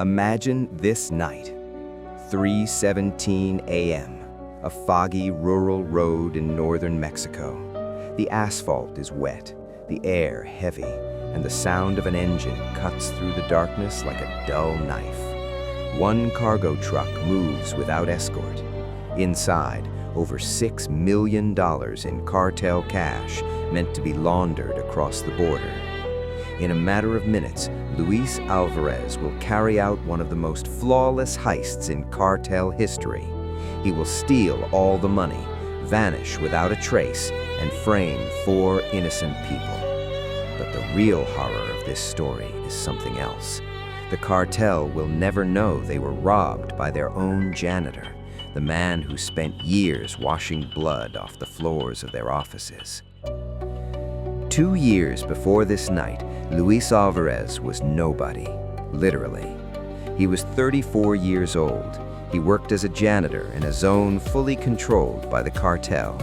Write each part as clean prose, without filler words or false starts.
Imagine this night, 3:17 a.m., a foggy rural road in northern Mexico. The asphalt is wet, the air heavy, and the sound of an engine cuts through the darkness like a dull knife. One cargo truck moves without escort. Inside, over $6 million in cartel cash meant to be laundered across the border. In a matter of minutes, Luis Alvarez will carry out one of the most flawless heists in cartel history. He will steal all the money, vanish without a trace, and frame 4 innocent people. But the real horror of this story is something else. The cartel will never know they were robbed by their own janitor, the man who spent years washing blood off the floors of their offices. 2 years before this night, Luis Alvarez was nobody, literally. He was 34 years old. He worked as a janitor in a zone fully controlled by the cartel,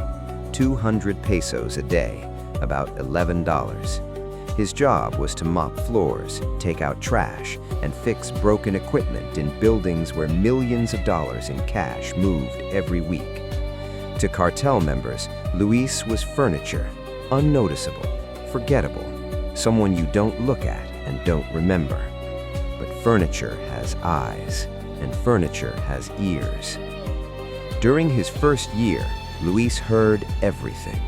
200 pesos a day, about $11. His job was to mop floors, take out trash, and fix broken equipment in buildings where millions of dollars in cash moved every week. To cartel members, Luis was furniture, unnoticeable, forgettable, someone you don't look at and don't remember. But furniture has eyes, and furniture has ears. During his first year, Luis heard everything.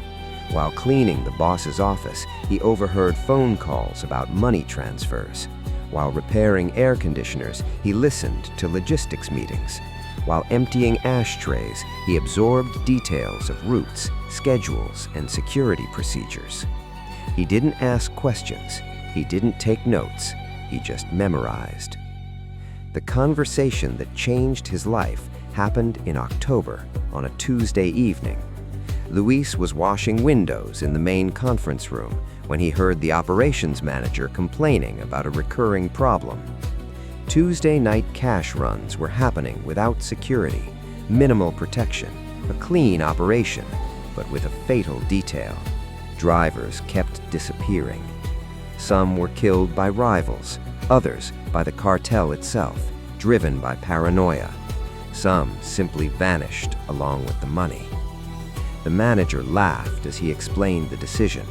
While cleaning the boss's office, he overheard phone calls about money transfers. While repairing air conditioners, he listened to logistics meetings. While emptying ashtrays, he absorbed details of routes, schedules, and security procedures. He didn't ask questions. He didn't take notes. He just memorized. The conversation that changed his life happened in October on a Tuesday evening. Luis was washing windows in the main conference room when he heard the operations manager complaining about a recurring problem. Tuesday night cash runs were happening without security, minimal protection, a clean operation, but with a fatal detail. Drivers kept disappearing. Some were killed by rivals, others by the cartel itself, driven by paranoia. Some simply vanished along with the money. The manager laughed as he explained the decision.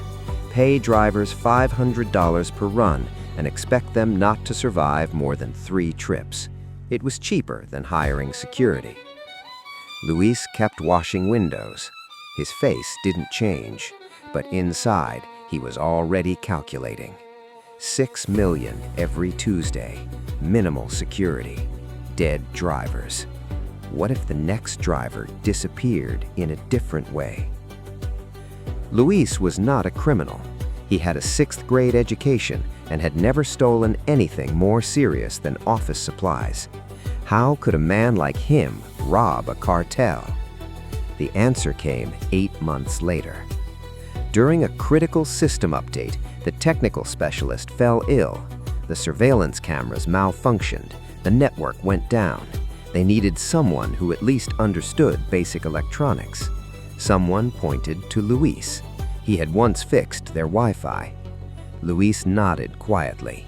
Pay drivers $500 per run and expect them not to survive more than 3 trips. It was cheaper than hiring security. Luis kept washing windows. His face didn't change, but inside he was already calculating. 6 million every Tuesday, minimal security, dead drivers. What if the next driver disappeared in a different way? Luis was not a criminal. He had a 6th grade education and had never stolen anything more serious than office supplies. How could a man like him rob a cartel? The answer came 8 months later. During a critical system update, the technical specialist fell ill. The surveillance cameras malfunctioned. The network went down. They needed someone who at least understood basic electronics. Someone pointed to Luis. He had once fixed their Wi-Fi. Luis nodded quietly.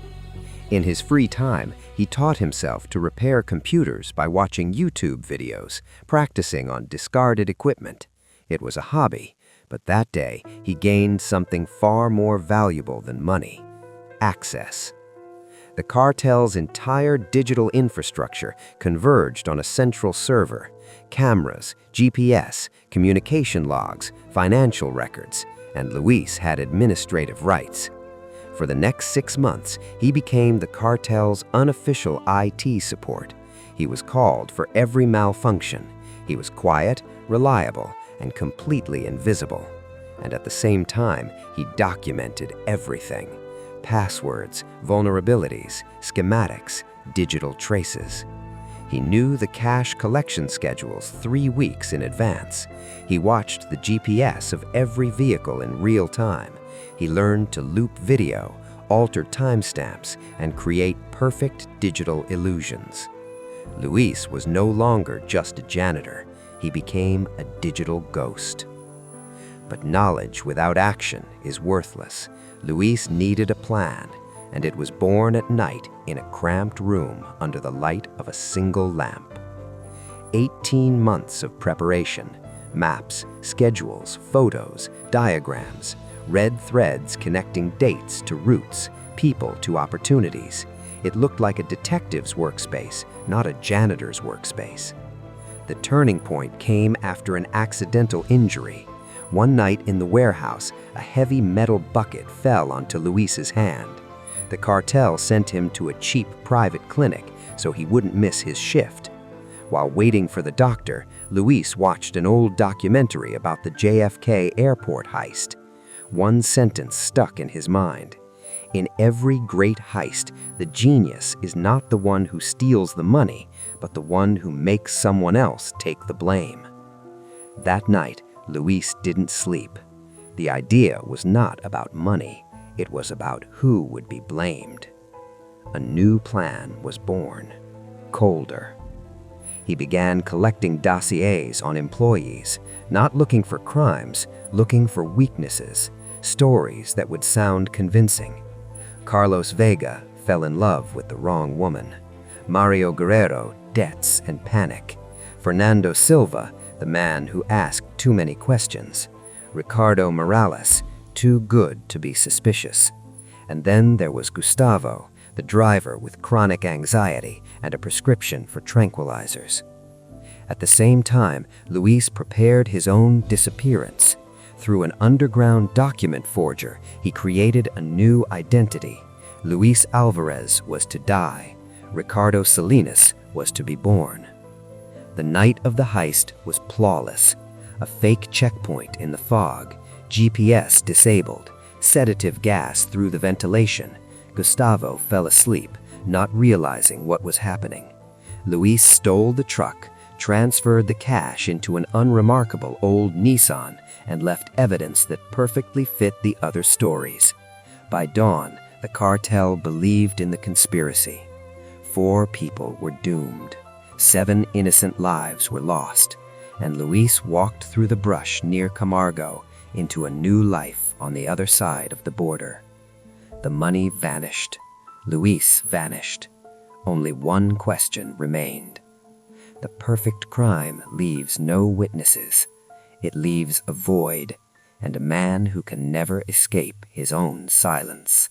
In his free time, he taught himself to repair computers by watching YouTube videos, practicing on discarded equipment. It was a hobby, but that day he gained something far more valuable than money: access. The cartel's entire digital infrastructure converged on a central server: cameras, GPS, communication logs, financial records, and Luis had administrative rights. For the next 6 months, he became the cartel's unofficial IT support. He was called for every malfunction. He was quiet, reliable, and completely invisible. And at the same time, he documented everything: passwords, vulnerabilities, schematics, digital traces. He knew the cash collection schedules 3 weeks in advance. He watched the GPS of every vehicle in real time. He learned to loop video, alter timestamps, and create perfect digital illusions. Luis was no longer just a janitor. He became a digital ghost. But knowledge without action is worthless. Luis needed a plan, and it was born at night in a cramped room under the light of a single lamp. 18 months of preparation, maps, schedules, photos, diagrams, red threads connecting dates to routes, people to opportunities. It looked like a detective's workspace, not a janitor's workspace. The turning point came after an accidental injury. One night in the warehouse, a heavy metal bucket fell onto Luis's hand. The cartel sent him to a cheap private clinic so he wouldn't miss his shift. While waiting for the doctor, Luis watched an old documentary about the JFK airport heist. One sentence stuck in his mind. In every great heist, the genius is not the one who steals the money, but the one who makes someone else take the blame. That night, Luis didn't sleep. The idea was not about money. It was about who would be blamed. A new plan was born. Colder. He began collecting dossiers on employees, not looking for crimes, looking for weaknesses, stories that would sound convincing. Carlos Vega fell in love with the wrong woman. Mario Guerrero, debts and panic. Fernando Silva, the man who asked too many questions. Ricardo Morales, too good to be suspicious. And then there was Gustavo, the driver with chronic anxiety and a prescription for tranquilizers. At the same time, Luis prepared his own disappearance. Through an underground document forger, he created a new identity. Luis Alvarez was to die. Ricardo Salinas was to be born. The night of the heist was flawless. A fake checkpoint in the fog, GPS disabled, sedative gas through the ventilation. Gustavo fell asleep, not realizing what was happening. Luis stole the truck, transferred the cash into an unremarkable old Nissan, and left evidence that perfectly fit the other stories. By dawn, the cartel believed in the conspiracy. 4 people were doomed. 7 innocent lives were lost, and Luis walked through the brush near Camargo into a new life on the other side of the border. The money vanished. Luis vanished. Only one question remained. The perfect crime leaves no witnesses. It leaves a void and a man who can never escape his own silence.